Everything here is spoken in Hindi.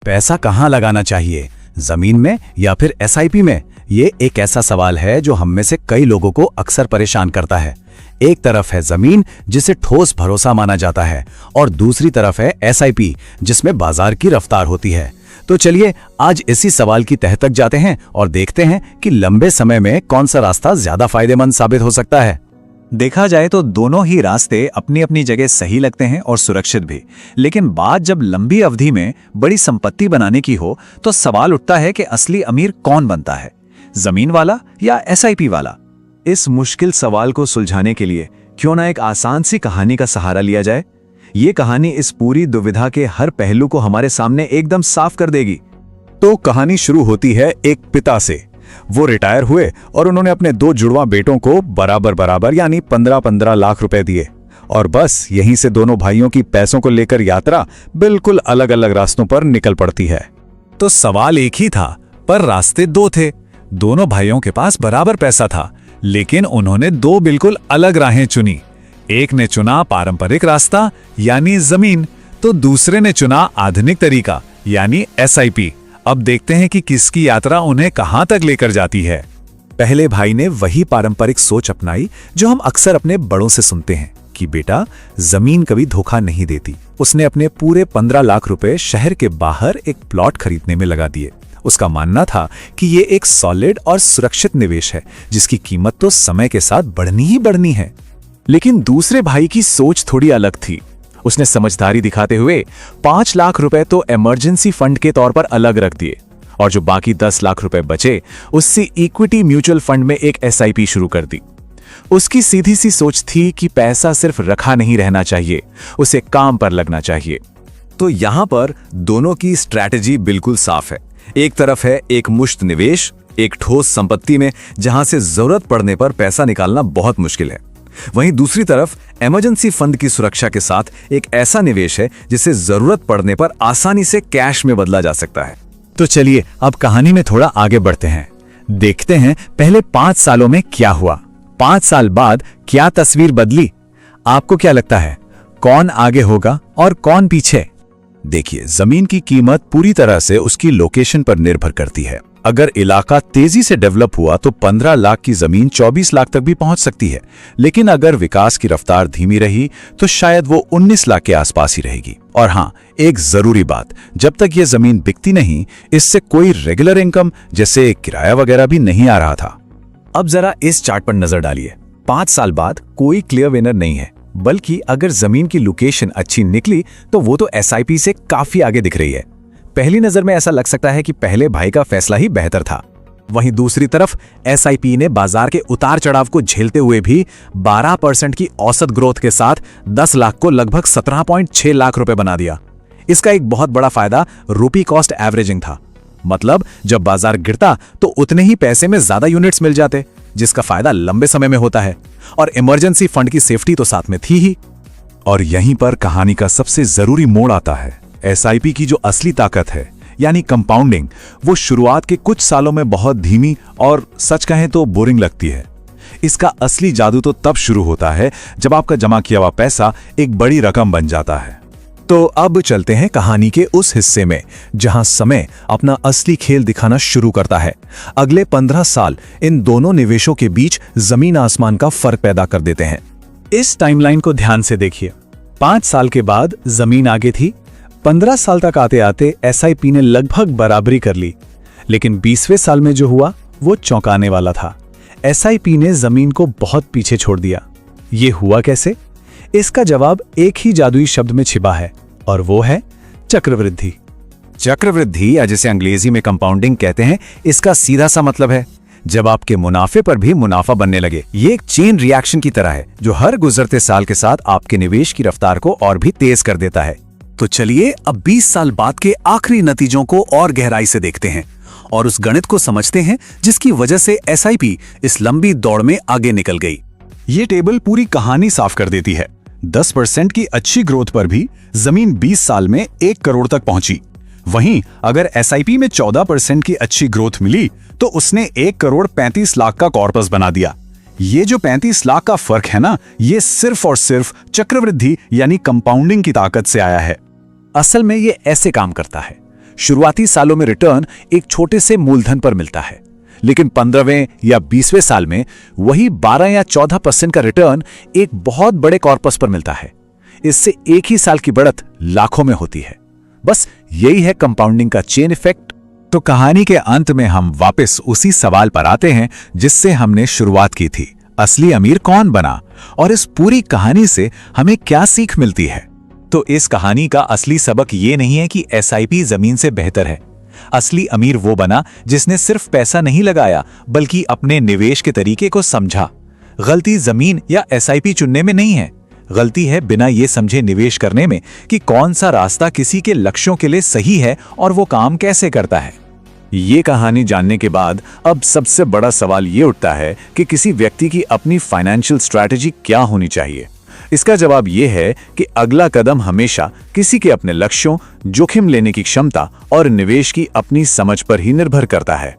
पैसा कहाँ लगाना चाहिए, जमीन में या फिर एसआईपी में? ये एक ऐसा सवाल है जो हम में से कई लोगों को अक्सर परेशान करता है। एक तरफ है जमीन जिसे ठोस भरोसा माना जाता है और दूसरी तरफ है एसआईपी जिसमें बाजार की रफ्तार होती है। तो चलिए आज इसी सवाल की तह तक जाते हैं और देखते हैं कि लंबे समय में कौन सा रास्ता ज्यादा फायदेमंद साबित हो सकता है। देखा जाए तो दोनों ही रास्ते अपनी अपनी जगह सही लगते हैं और सुरक्षित भी, लेकिन बात जब लंबी अवधि में बड़ी संपत्ति बनाने की हो तो सवाल उठता है कि असली अमीर कौन बनता है, जमीन वाला या एसआईपी वाला। इस मुश्किल सवाल को सुलझाने के लिए क्यों ना एक आसान सी कहानी का सहारा लिया जाए। ये कहानी इस पूरी दुविधा के हर पहलू को हमारे सामने एकदम साफ कर देगी। तो कहानी शुरू होती है एक पिता से। वो रिटायर हुए और उन्होंने अपने 2 जुड़वा बेटों को बराबर यानी 15-15 लाख रुपए दिए और बस यहीं से दोनों भाइयों की पैसों को लेकर यात्रा बिल्कुल अलग अलग रास्तों पर निकल पड़ती है। तो सवाल एक ही था पर रास्ते 2 थे। दोनों भाइयों के पास बराबर पैसा था, लेकिन उन्होंने 2 बिल्कुल अलग राहें चुनी। एक ने चुना पारंपरिक रास्ता यानी जमीन, तो दूसरे ने चुना आधुनिक तरीका यानी एसआईपी। अब देखते हैं कि किसकी यात्रा उन्हें कहां तक लेकर जाती है। पहले भाई ने वही पारंपरिक सोच अपनाई जो हम अक्सर अपने बड़ों से सुनते हैं कि बेटा जमीन कभी धोखा नहीं देती। उसने अपने पूरे 15 लाख रुपए शहर के बाहर एक प्लॉट खरीदने में लगा दिए। उसका मानना था कि ये एक सॉलिड और सुरक्षित निवेश है जिसकी कीमत तो समय के साथ बढ़नी ही बढ़नी है। लेकिन दूसरे भाई की सोच थोड़ी अलग थी। उसने समझदारी दिखाते हुए 5 लाख रुपए तो इमरजेंसी फंड के तौर पर अलग रख दिए और जो बाकी 10 लाख रुपए बचे उससे इक्विटी म्यूचुअल फंड में एक एसआईपी शुरू कर दी। उसकी सीधी सी सोच थी कि पैसा सिर्फ रखा नहीं रहना चाहिए, उसे काम पर लगना चाहिए। तो यहां पर दोनों की स्ट्रैटेजी बिल्कुल साफ है। एक तरफ है एक मुश्त निवेश, एक ठोस संपत्ति में जहां से जरूरत पड़ने पर पैसा निकालना बहुत मुश्किल है। वहीं दूसरी तरफ इमरजेंसी फंड की सुरक्षा के साथ एक ऐसा निवेश है जिसे जरूरत पड़ने पर आसानी से कैश में बदला जा सकता है। तो चलिए अब कहानी में थोड़ा आगे बढ़ते हैं। देखते हैं पहले 5 सालों में क्या हुआ। 5 साल बाद क्या तस्वीर बदली? आपको क्या लगता है कौन आगे होगा और कौन पीछे? देखिए, जमीन की कीमत पूरी तरह से उसकी लोकेशन पर निर्भर करती है। अगर इलाका तेजी से डेवलप हुआ तो 15 लाख की जमीन 24 लाख तक भी पहुंच सकती है, लेकिन अगर विकास की रफ्तार धीमी रही तो शायद वो 19 लाख के आसपास ही रहेगी। और हाँ, एक जरूरी बात, जब तक ये जमीन बिकती नहीं, इससे कोई रेगुलर इनकम जैसे किराया वगैरह भी नहीं आ रहा था। अब जरा इस चार्ट पर नजर डालिए। 5 साल बाद कोई क्लियर विनर नहीं है, बल्कि अगर जमीन की लोकेशन अच्छी निकली तो वो तो एसआईपी से काफी आगे दिख रही है। पहली नजर में ऐसा लग सकता है कि पहले भाई का फैसला ही बेहतर था। वहीं दूसरी तरफ एसआईपी ने बाजार के उतार चढ़ाव को झेलते हुए भी 12% की औसत ग्रोथ के साथ 10 लाख को लगभग 17.6 लाख रुपए बना दिया। इसका एक बहुत बड़ा फायदा रुपी कॉस्ट एवरेजिंग था। मतलब जब बाजार गिरता तो उतने ही पैसे में ज्यादा यूनिट्स मिल जाते, जिसका फायदा लंबे समय में होता है। और इमरजेंसी फंड की सेफ्टी तो साथ में थी ही। और यहीं पर कहानी का सबसे जरूरी मोड़ आता है। एसआईपी की जो असली ताकत है यानी कंपाउंडिंग, वो शुरुआत के कुछ सालों में बहुत धीमी और सच कहें तो बोरिंग लगती है। इसका असली जादू तो तब शुरू होता है जब आपका जमा किया हुआ पैसा एक बड़ी रकम बन जाता है। तो अब चलते हैं कहानी के उस हिस्से में जहां समय अपना असली खेल दिखाना शुरू करता है। अगले 15 साल इन दोनों निवेशों के बीच जमीन आसमान का फर्क पैदा कर देते हैं। इस टाइमलाइन को ध्यान से देखिए। 5 साल के बाद जमीन आगे थी। 15 साल तक आते आते एसआईपी ने लगभग बराबरी कर ली, लेकिन 20वें साल में जो हुआ वो चौंकाने वाला था। एसआईपी ने जमीन को बहुत पीछे छोड़ दिया। ये हुआ कैसे? इसका जवाब एक ही जादुई शब्द में छिपा है और वो है चक्रवृद्धि। चक्रवृद्धि या जिसे अंग्रेजी में कंपाउंडिंग कहते हैं, इसका सीधा सा मतलब है जब आपके मुनाफे पर भी मुनाफा बनने लगे। ये एक चेन रिएक्शन की तरह है जो हर गुजरते साल के साथ आपके निवेश की रफ्तार को और भी तेज कर देता है। तो चलिए अब 20 साल बाद के आखिरी नतीजों को और गहराई से देखते हैं और उस गणित को समझते हैं जिसकी वजह से एसआईपी इस लंबी दौड़ में आगे निकल गई। ये टेबल पूरी कहानी साफ कर देती है। 10% की अच्छी ग्रोथ पर भी जमीन 20 साल में 1 करोड़ तक पहुंची। वहीं अगर एसआईपी में 14% की अच्छी ग्रोथ मिली तो उसने 1 करोड़ 35 लाख का कॉर्पस बना दिया। ये जो 35 लाख का फर्क है ना, ये सिर्फ और सिर्फ चक्रवृद्धि यानी कंपाउंडिंग की ताकत से आया है। असल में ये ऐसे काम करता है। शुरुआती सालों में रिटर्न एक छोटे से मूलधन पर मिलता है, लेकिन 15वें या 20वें साल में वही 12 या 14% का रिटर्न एक बहुत बड़े कॉर्पस पर मिलता है। इससे एक ही साल की बढ़त लाखों में होती है। बस यही है कंपाउंडिंग का चेन इफेक्ट। तो कहानी के अंत में हम वापस उसी सवाल पर आते हैं जिससे हमने शुरुआत की थी, असली अमीर कौन बना और इस पूरी कहानी से हमें क्या सीख मिलती है। तो इस कहानी का असली सबक ये नहीं है कि एसआईपी जमीन से बेहतर है। असली अमीर वो बना जिसने सिर्फ पैसा नहीं लगाया बल्कि अपने निवेश के तरीके को समझा। गलती जमीन या एसआईपी चुनने में नहीं है, गलती है बिना ये समझे निवेश करने में कि कौन सा रास्ता किसी के लक्ष्यों के लिए सही है और वो काम कैसे करता है। ये कहानी जानने के बाद अब सबसे बड़ा सवाल ये उठता है कि किसी व्यक्ति की अपनी फाइनेंशियल स्ट्रैटेजी क्या होनी चाहिए। इसका जवाब ये है कि अगला कदम हमेशा किसी के अपने लक्ष्यों, जोखिम लेने की क्षमता और निवेश की अपनी समझ पर ही निर्भर करता है।